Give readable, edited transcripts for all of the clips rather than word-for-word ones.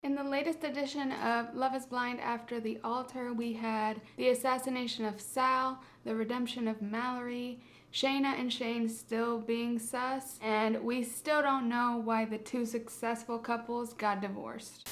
In the latest edition of Love is Blind After the Altar, we had the assassination of Sal, the redemption of Mallory, Shaina and Shayne still being sus, and we still don't know why the two successful couples got divorced.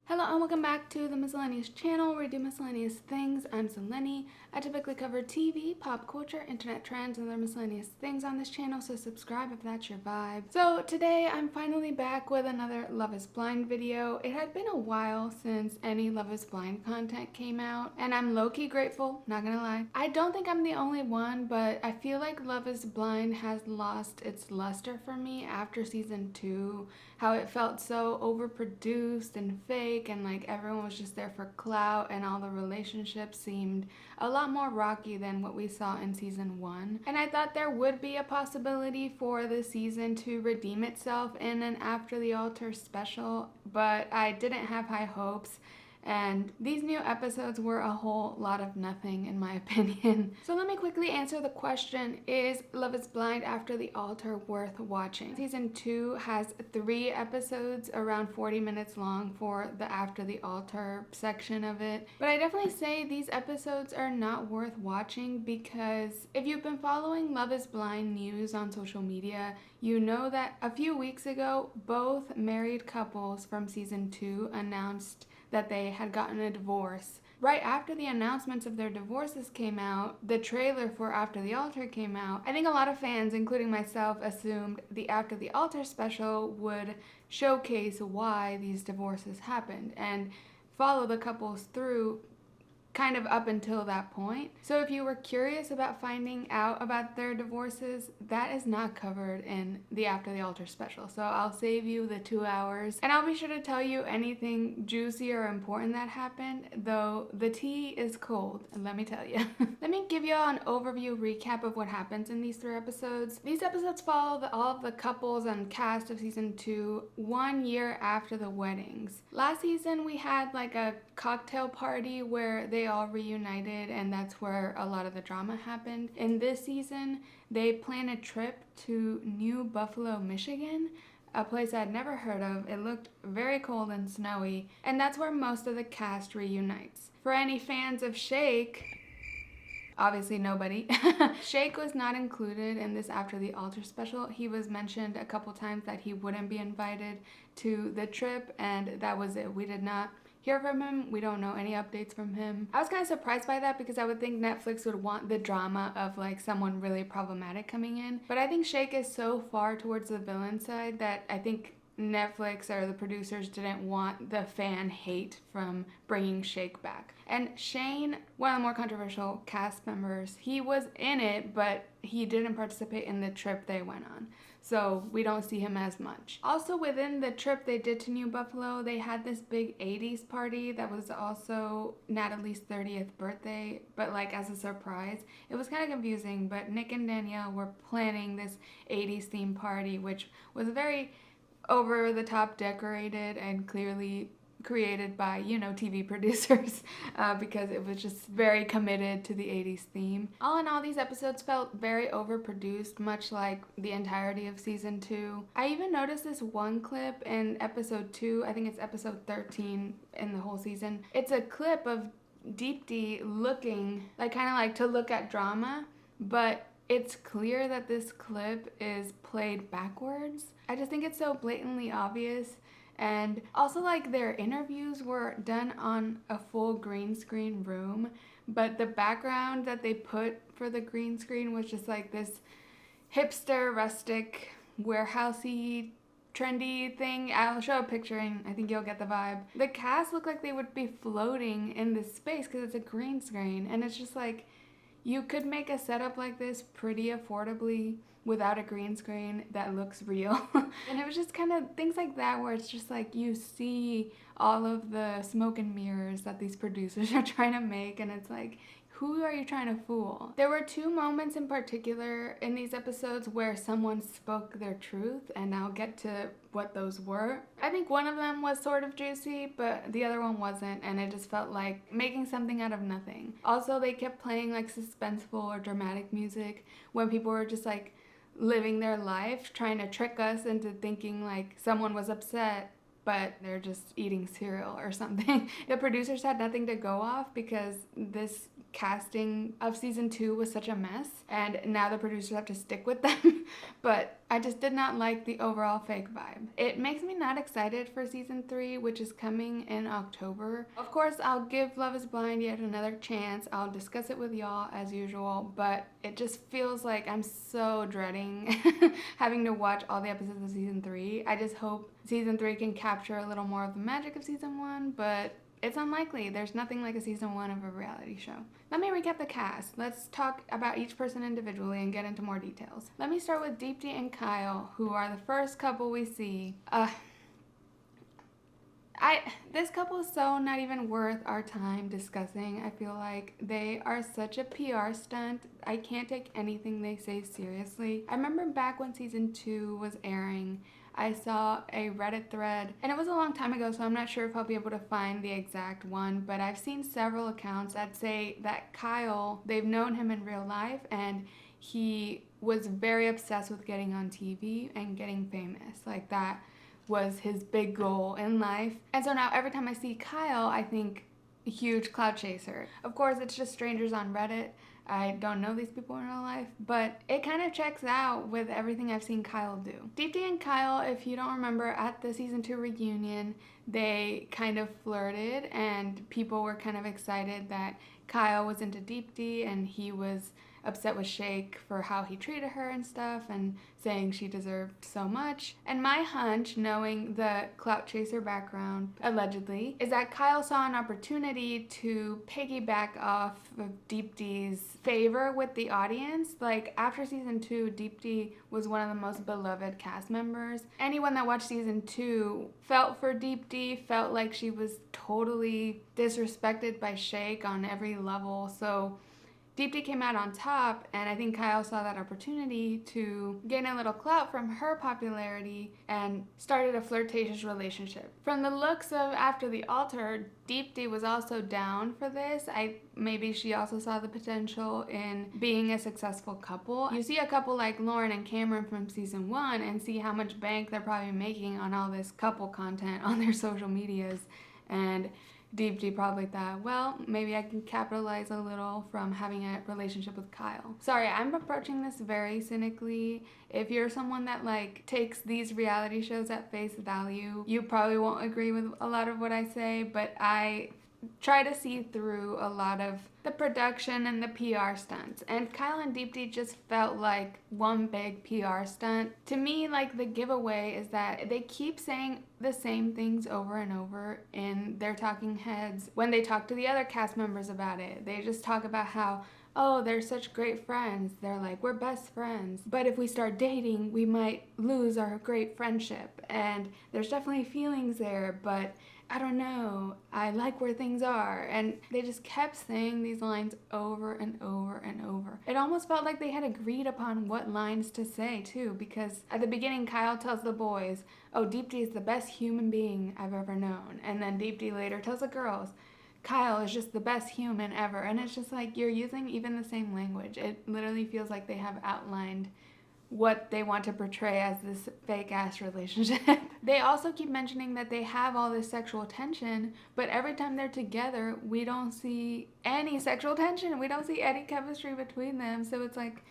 Hello and welcome back to the Miscellaneous channel where we do miscellaneous things. I'm Selene. I typically cover TV, pop culture, internet trends, and other miscellaneous things on this channel, so subscribe if that's your vibe. So today I'm finally back with another Love is Blind video. It had been a while since any Love is Blind content came out, and I'm low-key grateful, not gonna lie. I don't think I'm the only one, but I feel like Love is Blind has lost its luster for me after season 2. How it felt so overproduced and fake, and like everyone was just there for clout, and all the relationships seemed a lot more rocky than what we saw in season 1. And I thought there would be a possibility for the season to redeem itself in an After the Altar special, but I didn't have high hopes. And these new episodes were a whole lot of nothing in my opinion. So let me quickly answer the question, is Love is Blind After the Altar worth watching? Season 2 has 3 episodes around 40 minutes long for the After the Altar section of it. But I definitely say these episodes are not worth watching because if you've been following Love is Blind news on social media, you know that a few weeks ago, both married couples from season 2 announced that they had gotten a divorce. Right after the announcements of their divorces came out, the trailer for After the Altar came out. I think a lot of fans, including myself, assumed the After the Altar special would showcase why these divorces happened and follow the couples through kind of up until that point. So if you were curious about finding out about their divorces, that is not covered in the After the Altar special. So I'll save you the 2 hours, and I'll be sure to tell you anything juicy or important that happened, though the tea is cold, let me tell you. Let me give you all an overview recap of what happens in these 3 episodes. These episodes follow all of the couples and cast of season 2 1 year after the weddings. Last season we had like a cocktail party where they all reunited, and that's where a lot of the drama happened. In this season, they plan a trip to New Buffalo, Michigan, a place I'd never heard of. It looked very cold and snowy, and that's where most of the cast reunites. For any fans of Shake, obviously nobody. Shake was not included in this After the Altar special. He was mentioned a couple times that he wouldn't be invited to the trip, and that was it. We did not hear from him. We don't know any updates from him. I was kind of surprised by that because I would think Netflix would want the drama of like someone really problematic coming in. But I think Shake is so far towards the villain side that I think Netflix or the producers didn't want the fan hate from bringing Shake back. And Shayne, one of the more controversial cast members, he was in it, but he didn't participate in the trip they went on. So we don't see him as much. Also within the trip they did to New Buffalo, they had this big 80s party that was also Natalie's 30th birthday, but like as a surprise. It was kind of confusing, but Nick and Danielle were planning this 80s theme party, which was very over the top decorated and clearly created by, you know, TV producers because it was just very committed to the 80s theme. All in all, these episodes felt very overproduced, much like the entirety of season 2. I even noticed this one clip in episode 2, I think it's episode 13 in the whole season. It's a clip of Deepti looking, like kind of like to look at drama, but it's clear that this clip is played backwards. I just think it's so blatantly obvious. And also like their interviews were done on a full green screen room, but the background that they put for the green screen was just like this hipster, rustic, warehousey, trendy thing. I'll show a picture and I think you'll get the vibe. The cast looked like they would be floating in this space because it's a green screen, and it's just like you could make a setup like this pretty affordably without a green screen that looks real. And it was just kind of things like that where it's just like you see all of the smoke and mirrors that these producers are trying to make, and it's like, who are you trying to fool? There were 2 moments in particular in these episodes where someone spoke their truth, and I'll get to what those were. I think one of them was sort of juicy, but the other one wasn't, and it just felt like making something out of nothing. Also, they kept playing like suspenseful or dramatic music when people were just like living their life, trying to trick us into thinking like someone was upset, but they're just eating cereal or something. The producers had nothing to go off because this casting of season 2 was such a mess, and now the producers have to stick with them. But I just did not like the overall fake vibe. It makes me not excited for season 3, which is coming in October. Of course, I'll give Love is Blind yet another chance. I'll discuss it with y'all as usual, but it just feels like I'm so dreading having to watch all the episodes of season 3. I just hope season 3 can capture a little more of the magic of season 1, but it's unlikely. There's nothing like a season 1 of a reality show. Let me recap the cast. Let's talk about each person individually and get into more details. Let me start with Deepti and Kyle, who are the first couple we see. This couple is so not even worth our time discussing. I feel like they are such a PR stunt. I can't take anything they say seriously. I remember back when season 2 was airing, I saw a Reddit thread, and it was a long time ago, so I'm not sure if I'll be able to find the exact one, but I've seen several accounts that say that Kyle, they've known him in real life, and he was very obsessed with getting on TV and getting famous. Like, that was his big goal in life. And so now every time I see Kyle, I think huge cloud chaser. Of course, it's just strangers on Reddit. I don't know these people in real life, but it kind of checks out with everything I've seen Kyle do. Deepti and Kyle, if you don't remember, at the season 2 reunion, they kind of flirted, and people were kind of excited that Kyle was into Deepti and he was upset with Shayne for how he treated her and stuff, and saying she deserved so much. And my hunch, knowing the clout chaser background, allegedly, is that Kyle saw an opportunity to piggyback off of Deepti's favor with the audience. Like, after season 2, Deepti was one of the most beloved cast members. Anyone that watched season 2 felt for Deepti, felt like she was totally disrespected by Shayne on every level. So Deepti came out on top, and I think Kyle saw that opportunity to gain a little clout from her popularity and started a flirtatious relationship. From the looks of After the Altar, Deepti was also down for this. Maybe she also saw the potential in being a successful couple. You see a couple like Lauren and Cameron from season 1 and see how much bank they're probably making on all this couple content on their social medias, and Deepti probably thought, well, maybe I can capitalize a little from having a relationship with Kyle. Sorry, I'm approaching this very cynically. If you're someone that like takes these reality shows at face value, you probably won't agree with a lot of what I say, but I try to see through a lot of the production and the PR stunts. And Kyle and Deepti just felt like one big PR stunt. To me, like, the giveaway is that they keep saying the same things over and over in their talking heads. When they talk to the other cast members about it, they just talk about how, oh, they're such great friends. They're like, we're best friends. But if we start dating, we might lose our great friendship. And there's definitely feelings there, but I don't know, I like where things are. And they just kept saying these lines over and over and over. It almost felt like they had agreed upon what lines to say too, because at the beginning Kyle tells the boys, oh, Deepti is the best human being I've ever known. And then Deepti later tells the girls, Kyle is just the best human ever. And it's just like, you're using even the same language. It literally feels like they have outlined what they want to portray as this fake ass relationship. They also keep mentioning that they have all this sexual tension, but every time they're together, we don't see any sexual tension. We don't see any chemistry between them. So it's like,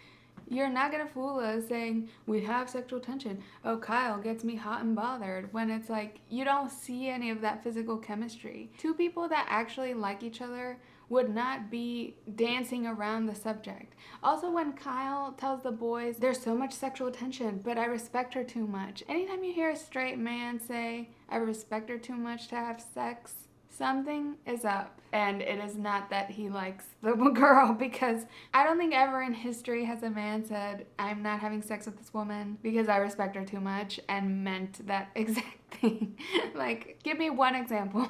you're not gonna fool us saying we have sexual tension. Oh, Kyle gets me hot and bothered, when it's like, you don't see any of that physical chemistry. Two people that actually like each other would not be dancing around the subject. Also, when Kyle tells the boys, there's so much sexual tension, but I respect her too much. Anytime you hear a straight man say, I respect her too much to have sex, something is up. And it is not that he likes the girl, because I don't think ever in history has a man said, I'm not having sex with this woman because I respect her too much, and meant that exact thing. Like, give me one example.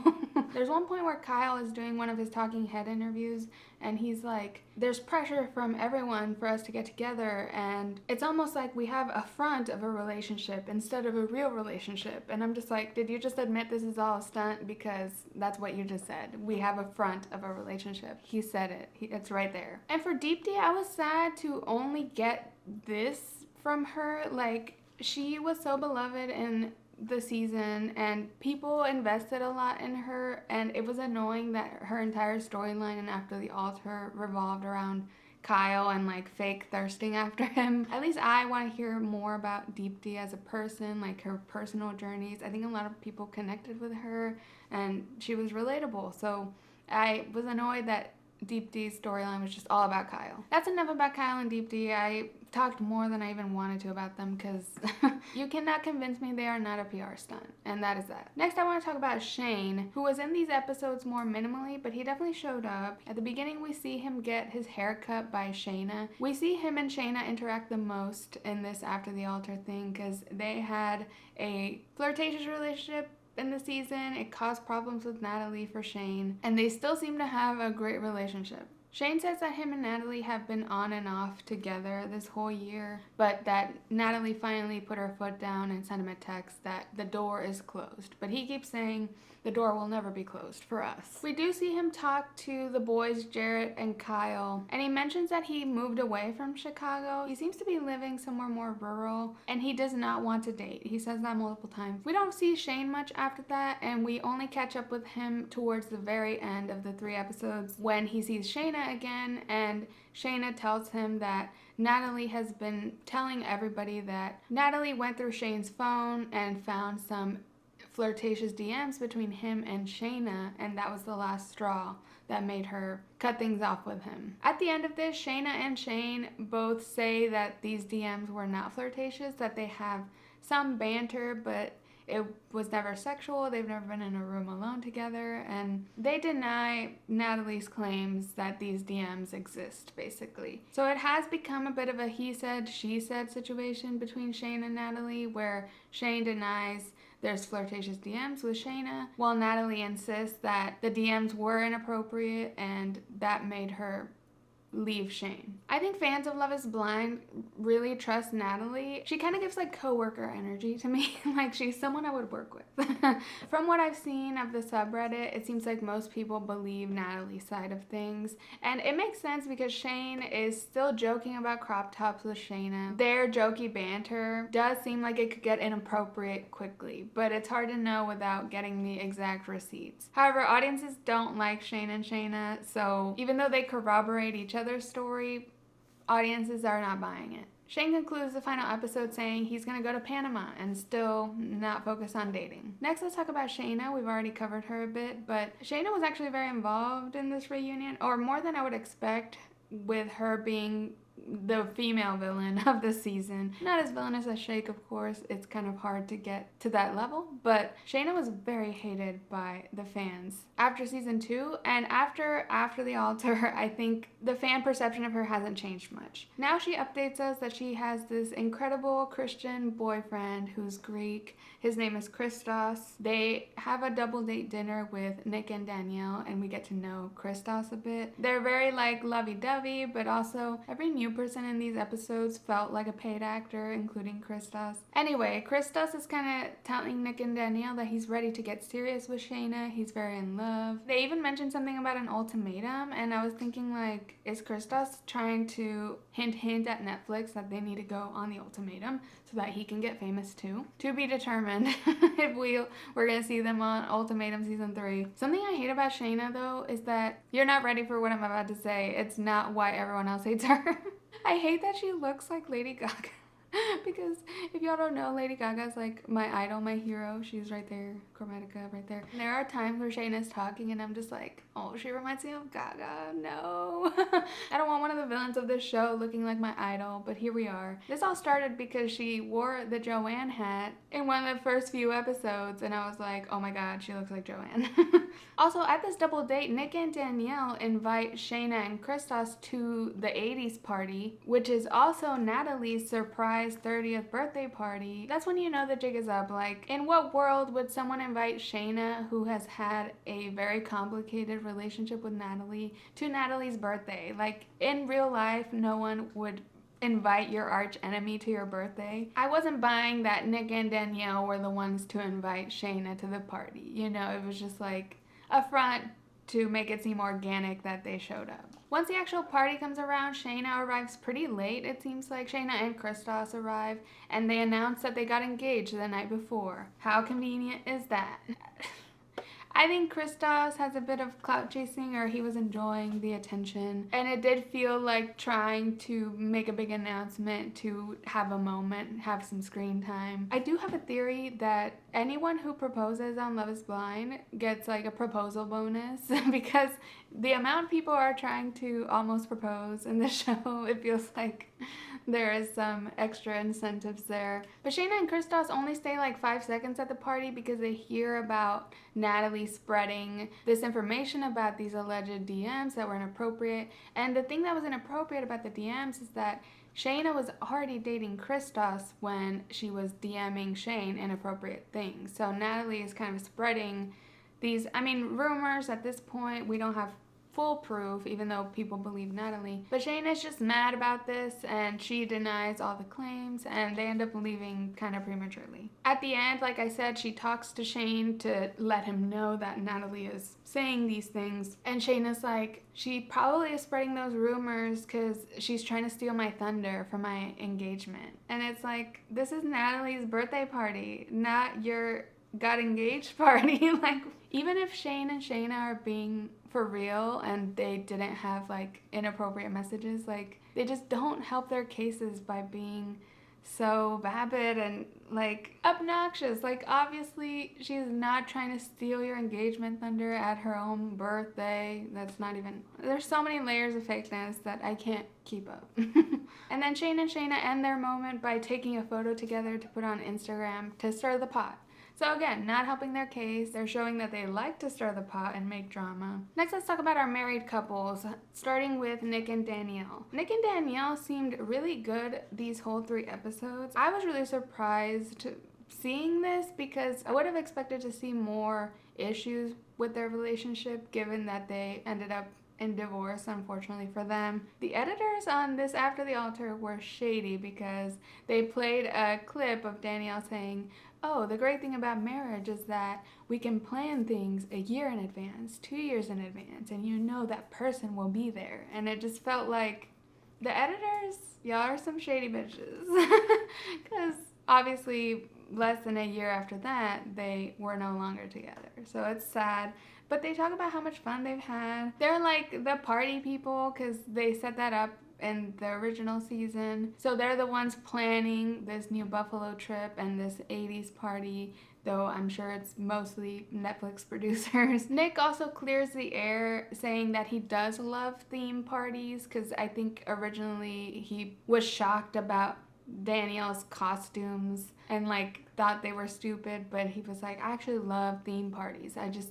There's one point where Kyle is doing one of his talking head interviews, and he's like, there's pressure from everyone for us to get together, and it's almost like we have a front of a relationship instead of a real relationship. And I'm just like, did you just admit this is all a stunt? Because that's what you just said. We have a front of a relationship. He said it. It's right there. And for Deepti, I was sad to only get this from her. Like, she was so beloved in the season and people invested a lot in her, and it was annoying that her entire storyline and after the altar revolved around Kyle and like fake thirsting after him. At least I want to hear more about Deepti as a person, like her personal journeys. I think a lot of people connected with her and she was relatable, so I was annoyed that Deepti's storyline was just all about Kyle. That's enough about Kyle and Deepti. I talked more than I even wanted to about them because you cannot convince me they are not a PR stunt, and that is that. Next, I want to talk about Shayne, who was in these episodes more minimally, but he definitely showed up. At the beginning, we see him get his hair cut by Shaina. We see him and Shaina interact the most in this after the altar thing because they had a flirtatious relationship in the season. It caused problems with Natalie for Shayne, and they still seem to have a great relationship. Shayne says that him and Natalie have been on and off together this whole year, but that Natalie finally put her foot down and sent him a text that the door is closed. But he keeps saying the door will never be closed for us. We do see him talk to the boys, Jarrette and Kyle, and he mentions that he moved away from Chicago. He seems to be living somewhere more rural, and he does not want to date. He says that multiple times. We don't see Shayne much after that, and we only catch up with him towards the very end of the 3 episodes when he sees Shaina again, and Shaina tells him that Natalie has been telling everybody that Natalie went through Shayne's phone and found some flirtatious DMs between him and Shaina, and that was the last straw that made her cut things off with him. At the end of this, Shaina and Shayne both say that these DMs were not flirtatious, that they have some banter, but it was never sexual. They've never been in a room alone together, and they deny Natalie's claims that these DMs exist, basically. So it has become a bit of a he said, she said situation between Shayne and Natalie, where Shayne denies there's flirtatious DMs with Shaina, while Natalie insists that the DMs were inappropriate and that made her leave Shayne. I think fans of Love is Blind really trust Natalie. She kind of gives like coworker energy to me. Like she's someone I would work with. From what I've seen of the subreddit, it seems like most people believe Natalie's side of things. And it makes sense because Shayne is still joking about crop tops with Shaina. Their jokey banter does seem like it could get inappropriate quickly, but it's hard to know without getting the exact receipts. However, audiences don't like Shayne and Shaina, so even though they corroborate each other's story, audiences are not buying it. Shayne concludes the final episode saying he's going to go to Panama and still not focus on dating. Next, let's talk about Shaina. We've already covered her a bit, but Shaina was actually very involved in this reunion, or more than I would expect, with her being the female villain of the season. Not as villainous as Shayne, of course. It's kind of hard to get to that level, but Shaina was very hated by the fans after season 2, and after the altar, I think the fan perception of her hasn't changed much. Now she updates us that she has this incredible Christian boyfriend who's Greek. His name is Christos. They have a double date dinner with Nick and Danielle, and we get to know Christos a bit. They're very like lovey-dovey, but also every new person in these episodes felt like a paid actor, including Christos. Anyway, Christos is kind of telling Nick and Danielle that he's ready to get serious with Shaina. He's very in love. They even mentioned something about an ultimatum, and I was thinking like, is Christos trying to hint at Netflix that they need to go on the ultimatum so that he can get famous too? To be determined if we're gonna see them on Ultimatum season 3. Something I hate about Shaina though is that you're not ready for what I'm about to say. It's not why everyone else hates her. I hate that she looks like Lady Gaga. Because if y'all don't know, Lady Gaga's like my idol, my hero. She's right there, Chromatica right there. And there are times where Shayna's talking and I'm just like, oh, she reminds me of Gaga. No. I don't want one of the villains of this show looking like my idol, but here we are. This all started because she wore the Joanne hat in one of the first few episodes, and I was like, oh my god, she looks like Joanne. Also, at this double date, Nick and Danielle invite Shaina and Christos to the 80s party, which is also Natalie's surprise surprise 30th birthday party, that's when you know the jig is up. Like, in what world would someone invite Shaina, who has had a very complicated relationship with Natalie, to Natalie's birthday? Like, in real life, no one would invite your arch enemy to your birthday. I wasn't buying that Nick and Danielle were the ones to invite Shaina to the party. You know, it was just like a front to make it seem organic that they showed up. Once the actual party comes around, Shaina arrives pretty late. It seems like Shaina and Christos arrive, and they announce that they got engaged the night before. How convenient is that? I think Christos has a bit of clout chasing, or he was enjoying the attention, and it did feel like trying to make a big announcement to have a moment, have some screen time. I do have a theory that anyone who proposes on Love is Blind gets like a proposal bonus because the amount people are trying to almost propose in the show, it feels like there is some extra incentives there. But Shaina and Christos only stay like 5 seconds at the party because they hear about Natalie spreading this information about these alleged DMs that were inappropriate. And the thing that was inappropriate about the DMs is that Shaina was already dating Christos when she was DMing Shayne inappropriate things. So Natalie is kind of spreading these, rumors at this point. We don't have full proof, even though people believe Natalie. But Shayne is just mad about this, and she denies all the claims, and they end up leaving kind of prematurely. At the end, like I said, she talks to Shayne to let him know that Natalie is saying these things, and Shayne is like, she probably is spreading those rumors because she's trying to steal my thunder for my engagement. And it's like, this is Natalie's birthday party, not your got engaged party. Like, even if Shayne and Shaina are being for real and they didn't have like inappropriate messages, like, they just don't help their cases by being so vapid and like obnoxious. Like, obviously she's not trying to steal your engagement thunder at her own birthday. That's not even, there's so many layers of fakeness that I can't keep up. And then Shayne and Shaina end their moment by taking a photo together to put on Instagram to stir the pot. So again, not helping their case. They're showing that they like to stir the pot and make drama. Next, let's talk about our married couples, starting with Nick and Danielle. Nick and Danielle seemed really good these whole 3 episodes. I was really surprised seeing this because I would have expected to see more issues with their relationship, given that they ended up in divorce, unfortunately for them. The editors on this After the Altar were shady because they played a clip of Danielle saying, oh, the great thing about marriage is that we can plan things a year in advance, 2 years in advance, and you know that person will be there. And it just felt like the editors, y'all are some shady bitches. Because obviously less than a year after that, they were no longer together. So it's sad. But they talk about how much fun they've had. They're like the party people because they set that up in the original season. So they're the ones planning this new Buffalo trip and this 80s party, though I'm sure it's mostly Netflix producers. Nick also clears the air saying that he does love theme parties because I think originally he was shocked about Danielle's costumes and like thought they were stupid, but he was like, I actually love theme parties. I just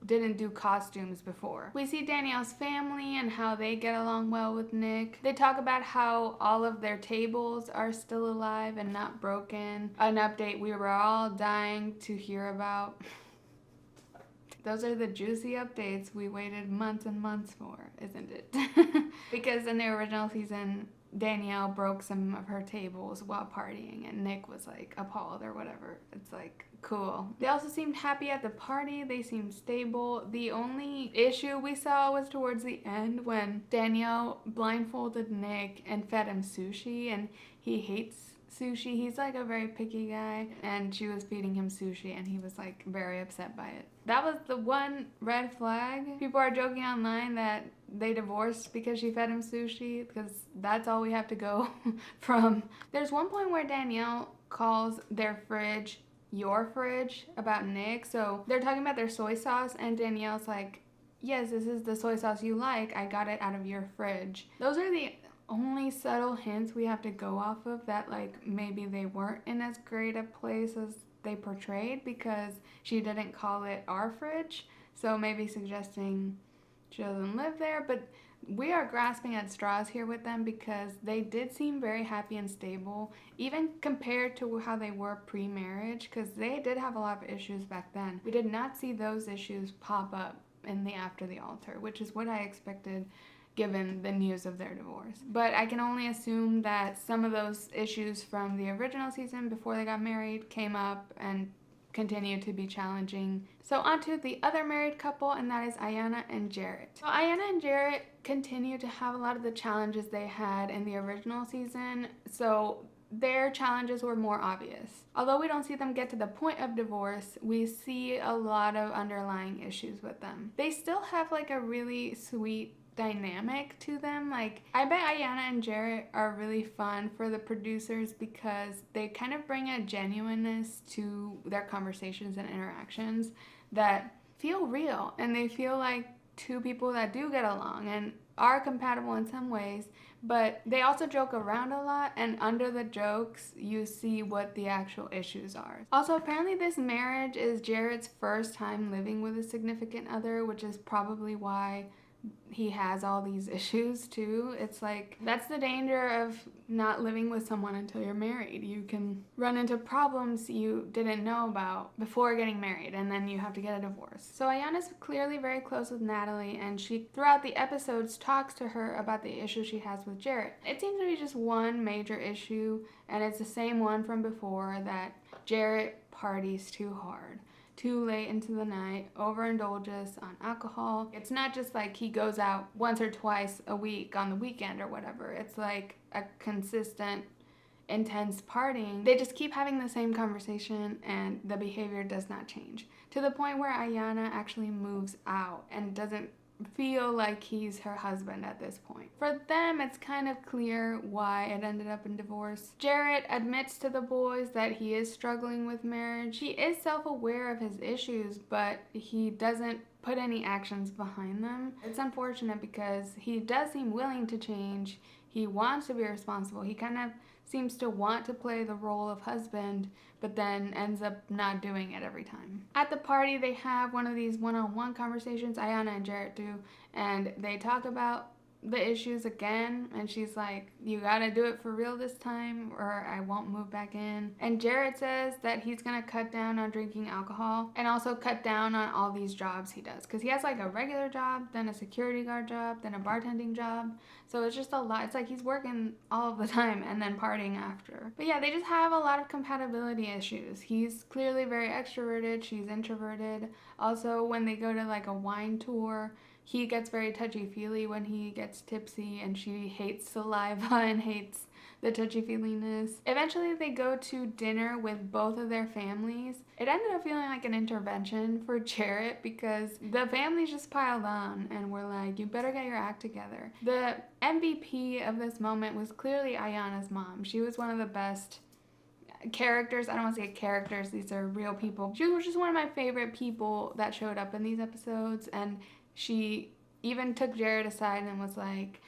didn't do costumes before. We see Danielle's family and how they get along well with Nick. They talk about how all of their tables are still alive and not broken. An update we were all dying to hear about. Those are the juicy updates we waited months and months for, isn't it? Because in the original season, Danielle broke some of her tables while partying and Nick was like appalled or whatever. It's like, cool. They also seemed happy at the party. They seemed stable. The only issue we saw was towards the end when Danielle blindfolded Nick and fed him sushi, and he hates sushi. He's like a very picky guy, and she was feeding him sushi and he was like very upset by it. That was the one red flag. People are joking online that they divorced because she fed him sushi, because that's all we have to go from. There's one point where Danielle calls their fridge your fridge about Nick. So they're talking about their soy sauce and Danielle's like, yes, this is the soy sauce you like. I got it out of your fridge. Those are the only subtle hints we have to go off of that like maybe they weren't in as great a place as they portrayed because she didn't call it our fridge. So maybe suggesting she doesn't live there, but we are grasping at straws here with them because they did seem very happy and stable, even compared to how they were pre-marriage, because they did have a lot of issues back then. We did not see those issues pop up in the After the Altar, which is what I expected given the news of their divorce. But I can only assume that some of those issues from the original season before they got married came up and continue to be challenging. So on to the other married couple, and that is Iyanna and Jarrette. So Iyanna and Jarrette continue to have a lot of the challenges they had in the original season, so their challenges were more obvious. Although we don't see them get to the point of divorce, we see a lot of underlying issues with them. They still have like a really sweet dynamic to them. Like, I bet Iyanna and Jarrette are really fun for the producers because they kind of bring a genuineness to their conversations and interactions that feel real, and they feel like two people that do get along and are compatible in some ways, but they also joke around a lot, and under the jokes you see what the actual issues are. Also, apparently this marriage is Jarrette's first time living with a significant other, which is probably why he has all these issues too. It's like, that's the danger of not living with someone until you're married. You can run into problems you didn't know about before getting married, and then you have to get a divorce. So Iyanna's clearly very close with Natalie, and she throughout the episodes talks to her about the issue she has with Jarrette. It seems to be just one major issue, and it's the same one from before, that Jarrette parties too hard, too late into the night, overindulges on alcohol. It's not just like he goes out once or twice a week on the weekend or whatever. It's like a consistent, intense partying. They just keep having the same conversation and the behavior does not change, to the point where Iyanna actually moves out and doesn't feel like he's her husband at this point. For them, it's kind of clear why it ended up in divorce. Jarrette admits to the boys that he is struggling with marriage. He is self-aware of his issues, but he doesn't put any actions behind them. It's unfortunate because he does seem willing to change. He wants to be responsible. He kind of seems to want to play the role of husband, but then ends up not doing it every time. At the party, they have one of these one-on-one conversations, Iyanna and Jarrette do, and they talk about the issues again, and she's like, you gotta do it for real this time or I won't move back in. And Jarrette says that he's gonna cut down on drinking alcohol and also cut down on all these jobs he does, because he has like a regular job, then a security guard job, then a bartending job. So it's just a lot. It's like he's working all of the time and then partying after. But yeah, they just have a lot of compatibility issues. He's clearly very extroverted, she's introverted. Also, when they go to like a wine tour, he gets very touchy-feely when he gets tipsy, and she hates saliva and hates the touchy-feeliness. Eventually, they go to dinner with both of their families. It ended up feeling like an intervention for Jarrette because the families just piled on and were like, you better get your act together. The MVP of this moment was clearly Iyanna's mom. She was one of the best characters. I don't want to say characters, these are real people. She was just one of my favorite people that showed up in these episodes, and she even took Jarrette aside and was like,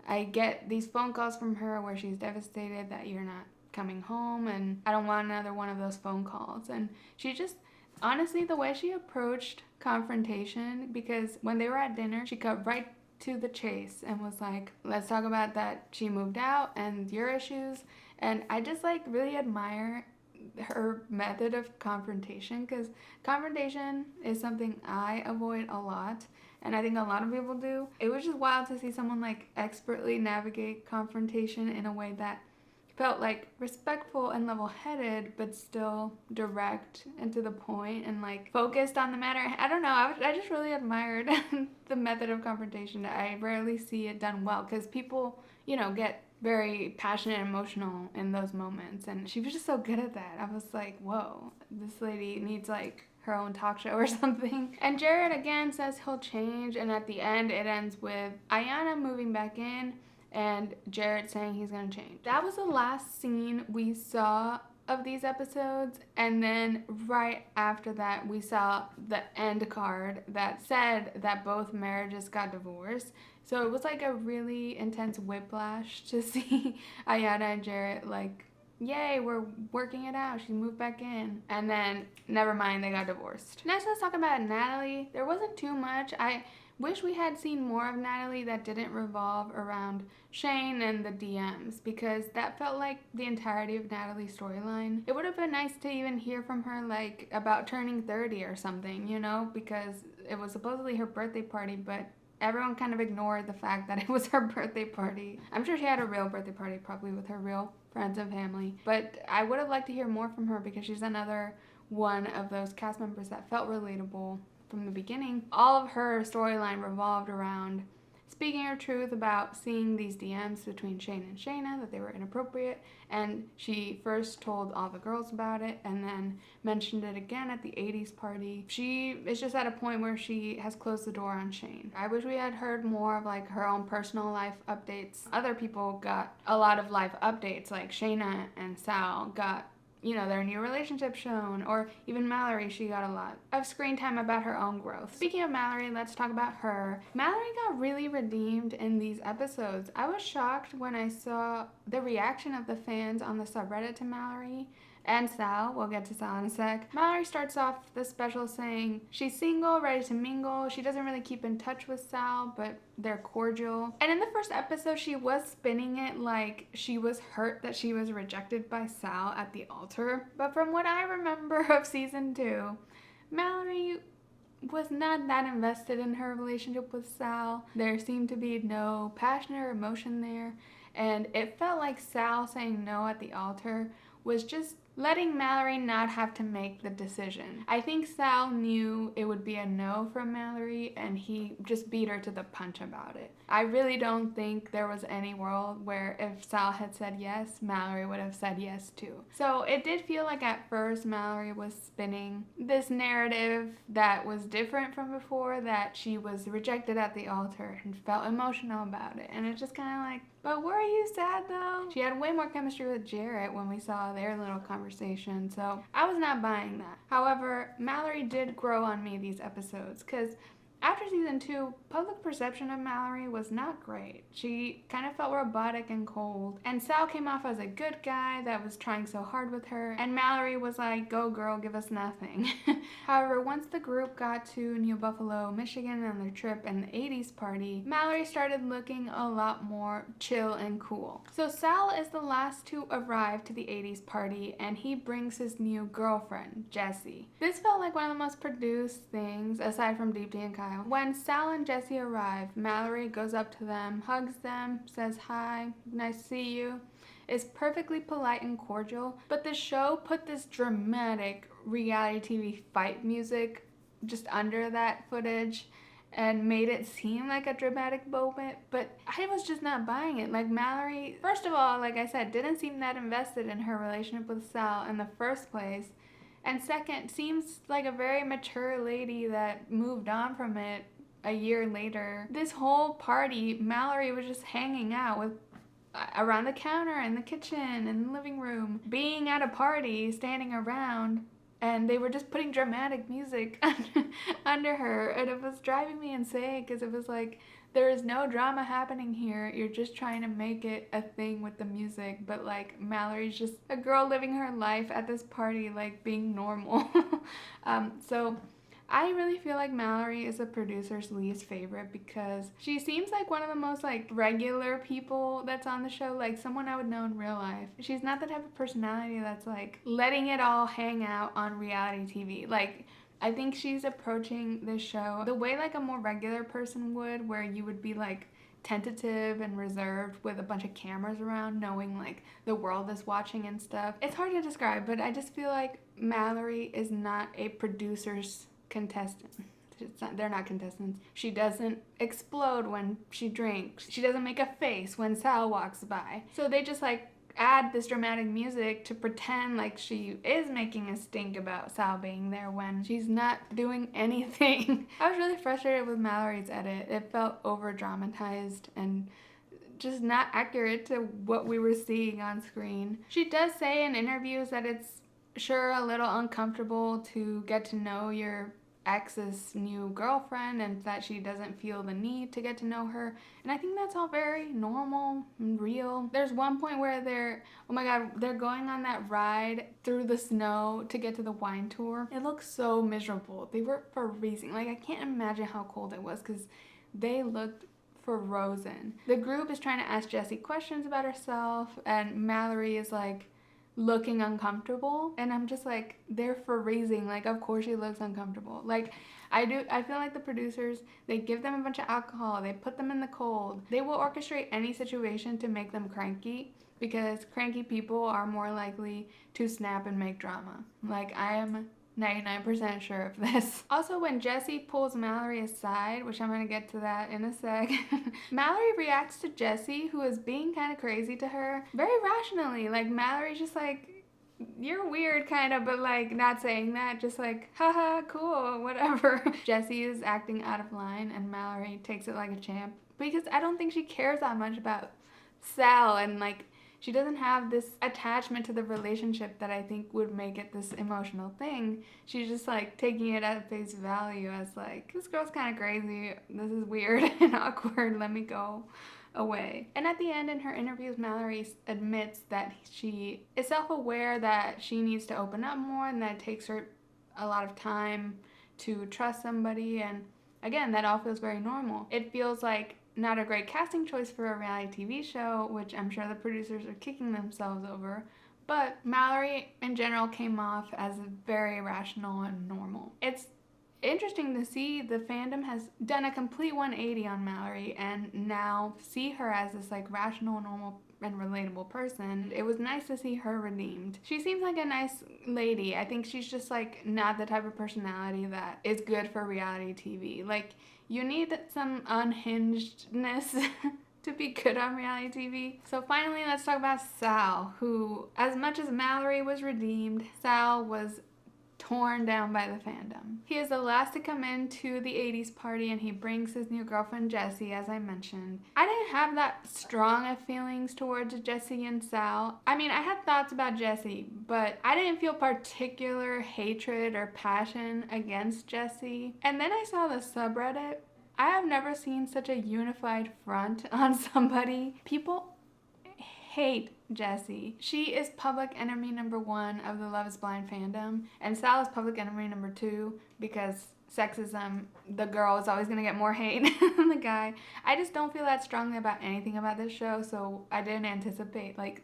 I get these phone calls from her where she's devastated that you're not coming home, and I don't want another one of those phone calls. And she just, honestly, the way she approached confrontation, because when they were at dinner, she cut right to the chase and was like, let's talk about that she moved out and your issues. And I just like really admire her method of confrontation, because confrontation is something I avoid a lot, and I think a lot of people do. It was just wild to see someone like expertly navigate confrontation in a way that felt like respectful and level-headed, but still direct and to the point and like focused on the matter. I don't know, I just really admired the method of confrontation. I rarely see it done well, because people, you know, get very passionate and emotional in those moments, and she was just so good at that. I was like, whoa, this lady needs like her own talk show or something. And Jarrette again says he'll change, and at the end it ends with Iyanna moving back in and Jarrette saying he's gonna change. That was the last scene we saw of these episodes, and then right after that we saw the end card that said that both marriages got divorced. So it was like a really intense whiplash to see Iyanna and Jarrette like, yay, we're working it out, she moved back in, and then never mind, they got divorced. Next, let's talk about Natalie. There wasn't too much. wish we had seen more of Natalie that didn't revolve around Shayne and the DMs, because that felt like the entirety of Natalie's storyline. It would have been nice to even hear from her, like, about turning 30 or something, you know, because it was supposedly her birthday party, but everyone kind of ignored the fact that it was her birthday party. I'm sure she had a real birthday party, probably with her real friends and family, but I would have liked to hear more from her because she's another one of those cast members that felt relatable from the beginning. All of her storyline revolved around speaking her truth about seeing these DMs between Shayne and Shaina, that they were inappropriate, and she first told all the girls about it and then mentioned it again at the 80s party. She is just at a point where she has closed the door on Shayne. I wish we had heard more of like her own personal life updates. Other people got a lot of life updates, like Shaina and Sal got, you know, their new relationship shown, or even Mallory, she got a lot of screen time about her own growth. Speaking of Mallory, let's talk about her. Mallory got really redeemed in these episodes. I was shocked when I saw the reaction of the fans on the subreddit to Mallory and Sal. We'll get to Sal in a sec. Mallory starts off the special saying she's single, ready to mingle. She doesn't really keep in touch with Sal, but they're cordial. And in the first episode, she was spinning it like she was hurt that she was rejected by Sal at the altar. But from what I remember of season 2, Mallory was not that invested in her relationship with Sal. There seemed to be no passion or emotion there. And it felt like Sal saying no at the altar was just letting Mallory not have to make the decision. I think Sal knew it would be a no from Mallory, and he just beat her to the punch about it. I really don't think there was any world where if Sal had said yes, Mallory would have said yes too. So it did feel like at first Mallory was spinning this narrative that was different from before, that she was rejected at the altar and felt emotional about it. And it's just kind of like, but were you sad though? She had way more chemistry with Jarrette when we saw their little conversation, so I was not buying that. However, Mallory did grow on me these episodes, because after season 2, public perception of Mallory was not great. She kind of felt robotic and cold, and Sal came off as a good guy that was trying so hard with her, and Mallory was like, go girl, give us nothing. However, once the group got to New Buffalo, Michigan on their trip and the 80s party, Mallory started looking a lot more chill and cool. So Sal is the last to arrive to the 80s party, and he brings his new girlfriend, Jessi. This felt like one of the most produced things, aside from Deepti and Kyle. When Sal and Jessi arrive, Mallory goes up to them, hugs them, says hi, nice to see you, is perfectly polite and cordial, but the show put this dramatic reality TV fight music just under that footage and made it seem like a dramatic moment, but I was just not buying it. Like, Mallory, first of all, like I said, didn't seem that invested in her relationship with Sal in the first place. And second, seems like a very mature lady that moved on from it a year later. This whole party, Mallory was just hanging out with around the counter, in the kitchen, in the living room, being at a party, standing around, and they were just putting dramatic music under her, and it was driving me insane, because it was like, there is no drama happening here. You're just trying to make it a thing with the music, but like, Mallory's just a girl living her life at this party, like being normal. So I really feel like Mallory is the producer's least favorite, because she seems like one of the most like regular people that's on the show, like someone I would know in real life. She's not the type of personality that's like letting it all hang out on reality TV. Like, I think she's approaching this show the way like a more regular person would, where you would be like tentative and reserved with a bunch of cameras around, knowing like the world is watching and stuff. It's hard to describe, but I just feel like Mallory is not a producer's contestant. They're not contestants. She doesn't explode when she drinks. She doesn't make a face when Sal walks by. So they just like add this dramatic music to pretend like she is making a stink about Sal being there when she's not doing anything. I was really frustrated with Mallory's edit. It felt over dramatized and just not accurate to what we were seeing on screen. She does say in interviews that it's sure a little uncomfortable to get to know your ex's new girlfriend and that she doesn't feel the need to get to know her. And I think that's all very normal and real. There's one point where oh my god, they're going on that ride through the snow to get to the wine tour. It looks so miserable. They were freezing. Like, I can't imagine how cold it was because they looked frozen. The group is trying to ask Jessi questions about herself, and Mallory is like looking uncomfortable, and I'm just like, they're freezing. Like, of course she looks uncomfortable. Like, I feel like the producers, they give them a bunch of alcohol, they put them in the cold, they will orchestrate any situation to make them cranky, because cranky people are more likely to snap and make drama. Like, I am 99% sure of this. Also, when Jessi pulls Mallory aside, which I'm going to get to that in a sec, Mallory reacts to Jessi, who is being kind of crazy to her, very rationally. Like, Mallory's just like, you're weird, kind of, but like not saying that, just like, haha, cool, whatever. Jessi is acting out of line, and Mallory takes it like a champ, because I don't think she cares that much about Sal, and like, she doesn't have this attachment to the relationship that I think would make it this emotional thing. She's just like taking it at face value as like, this girl's kind of crazy, this is weird and awkward, let me go away. And at the end, in her interviews, Mallory admits that she is self-aware that she needs to open up more, and that it takes her a lot of time to trust somebody, and again, that all feels very normal. It feels like not a great casting choice for a reality TV show, which I'm sure the producers are kicking themselves over, but Mallory in general came off as very rational and normal. It's interesting to see the fandom has done a complete 180 on Mallory and now see her as this like rational, normal, and relatable person. It was nice to see her redeemed. She seems like a nice lady. I think she's just like not the type of personality that is good for reality TV. Like, you need some unhingedness to be good on reality TV. So finally, let's talk about Sal, who, as much as Mallory was redeemed, Sal was torn down by the fandom. He is the last to come into the 80s party, and he brings his new girlfriend Jessi, as I mentioned. I didn't have that strong of feelings towards Jessi and Sal. I mean, I had thoughts about Jessi, but I didn't feel particular hatred or passion against Jessi. And then I saw the subreddit. I have never seen such a unified front on somebody. People hate Jessi. She is public enemy number 1 of the Love is Blind fandom, and Sal is public enemy number 2 because sexism, the girl is always gonna get more hate than the guy. I just don't feel that strongly about anything about this show, so I didn't anticipate like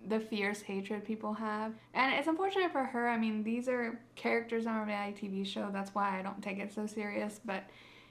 the fierce hatred people have. And it's unfortunate for her. I mean, these are characters on a reality TV show, that's why I don't take it so serious, but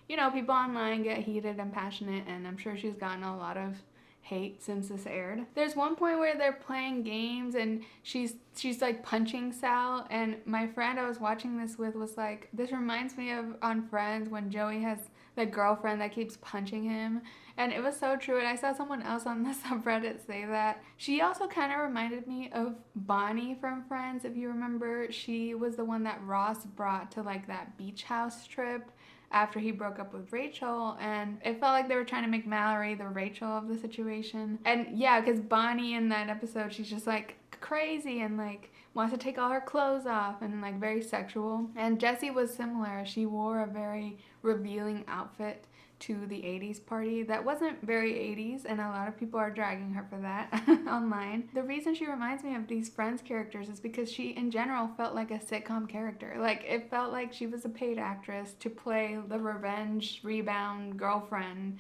you know, people online get heated and passionate, and I'm sure she's gotten a lot of hate since this aired. There's one point where they're playing games and she's like punching Sal, and my friend I was watching this with was like, this reminds me of on Friends when Joey has the girlfriend that keeps punching him, and it was so true. And I saw someone else on the subreddit say that. She also kind of reminded me of Bonnie from Friends, if you remember. She was the one that Ross brought to like that beach house trip after he broke up with Rachel, and it felt like they were trying to make Mallory the Rachel of the situation. And yeah, because Bonnie in that episode, she's just like crazy and like wants to take all her clothes off and like very sexual. And Jessi was similar. She wore a very revealing outfit to the 80s party that wasn't very 80s, and a lot of people are dragging her for that online. The reason she reminds me of these Friends characters is because she in general felt like a sitcom character. Like, it felt like she was a paid actress to play the revenge rebound girlfriend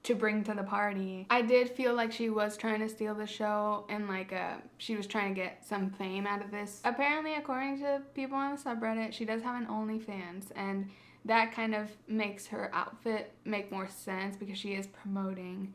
to bring to the party. I did feel like she was trying to steal the show, and like she was trying to get some fame out of this. Apparently, according to people on the subreddit, she does have an OnlyFans, and that kind of makes her outfit make more sense because she is promoting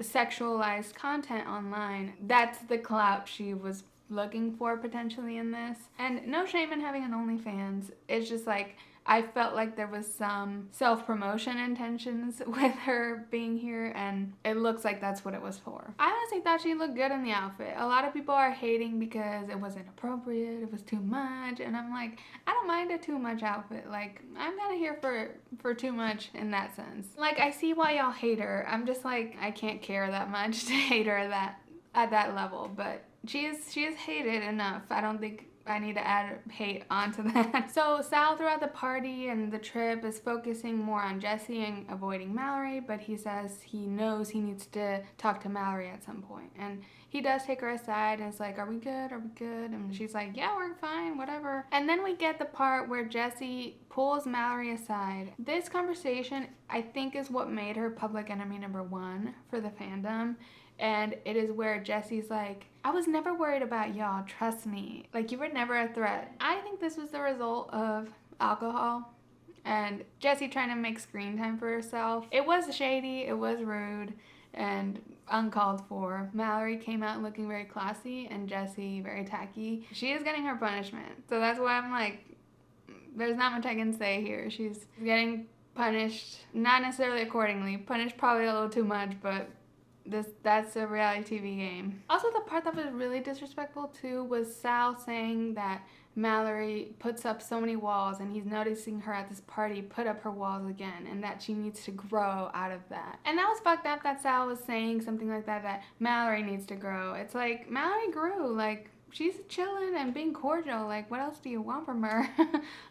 sexualized content online. That's the clout she was looking for potentially in this. And no shame in having an OnlyFans. It's just like, I felt like there was some self-promotion intentions with her being here, and it looks like that's what it was for. I honestly thought she looked good in the outfit. A lot of people are hating because it wasn't appropriate, it was too much, and I'm like, I don't mind a too much outfit. Like, I'm kind of here for too much in that sense. Like, I see why y'all hate her. I'm just like, I can't care that much to hate her at that level, but she is hated enough. I don't think I need to add hate onto that. So Sal throughout the party and the trip is focusing more on Jessi and avoiding Mallory, but he says he knows he needs to talk to Mallory at some point. And he does take her aside and is like, are we good? Are we good? And she's like, yeah, we're fine, whatever. And then we get the part where Jessi pulls Mallory aside. This conversation, I think, is what made her public enemy #1 for the fandom. And it is where Jessi's like, I was never worried about y'all, trust me. Like, you were never a threat. I think this was the result of alcohol and Jessi trying to make screen time for herself. It was shady, it was rude, and uncalled for. Mallory came out looking very classy and Jessi very tacky. She is getting her punishment. So that's why I'm like, there's not much I can say here. She's getting punished, not necessarily accordingly. Punished probably a little too much, but that's a reality TV game. Also, the part that was really disrespectful too was Sal saying that Mallory puts up so many walls and he's noticing her at this party put up her walls again and that she needs to grow out of that. And that was fucked up that Sal was saying something like that Mallory needs to grow. It's like, Mallory grew, like, she's chilling and being cordial. Like, what else do you want from her?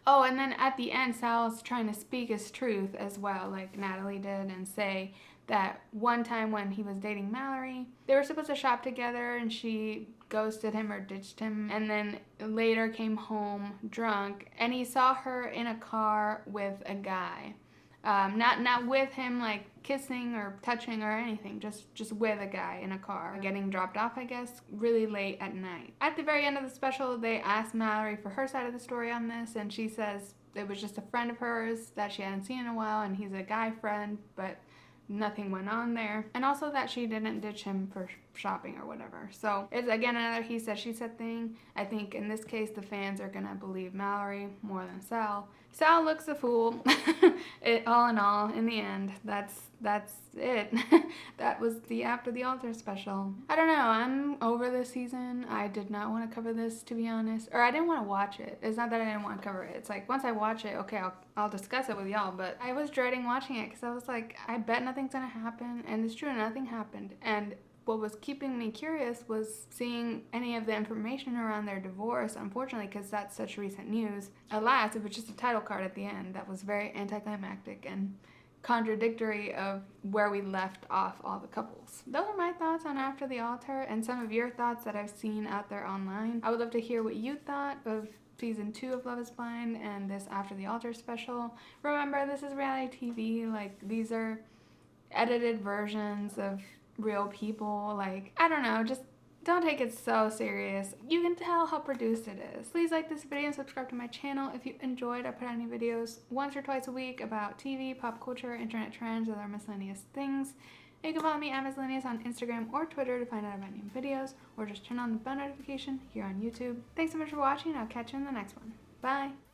Oh, and then at the end, Sal's trying to speak his truth as well, like Natalie did, and say that one time when he was dating Mallory, they were supposed to shop together and she ghosted him or ditched him, and then later came home drunk and he saw her in a car with a guy. Not with him, like, kissing or touching or anything, just with a guy in a car, getting dropped off, I guess, really late at night. At the very end of the special, they asked Mallory for her side of the story on this, and she says it was just a friend of hers that she hadn't seen in a while, and he's a guy friend, but nothing went on there. And also that she didn't ditch him for shopping or whatever. So it's, again, another he said, she said thing. I think in this case, the fans are gonna believe Mallory more than Sal. Sal looks a fool. All in all, in the end, that's it. That was the After the Altar special. I don't know, I'm over this season. I did not want to cover this, to be honest. Or I didn't want to watch it. It's not that I didn't want to cover it. It's like, once I watch it, okay, I'll discuss it with y'all. But I was dreading watching it because I was like, I bet nothing's gonna happen. And it's true, nothing happened. And what was keeping me curious was seeing any of the information around their divorce, unfortunately, because that's such recent news. Alas, it was just a title card at the end that was very anticlimactic and contradictory of where we left off all the couples. Those are my thoughts on After the Altar and some of your thoughts that I've seen out there online. I would love to hear what you thought of season 2 of Love is Blind and this After the Altar special. Remember, this is reality TV. Like, these are edited versions of real people. Like, I don't know, just don't take it so serious. You can tell how produced it is. Please like this video and subscribe to my channel if you enjoyed. I put out new videos once or twice a week about TV, pop culture, internet trends, and other miscellaneous things. You can follow me at Miscellaneous on Instagram or Twitter to find out about new videos, or just turn on the bell notification here on YouTube. Thanks so much for watching. I'll catch you in the next one. Bye!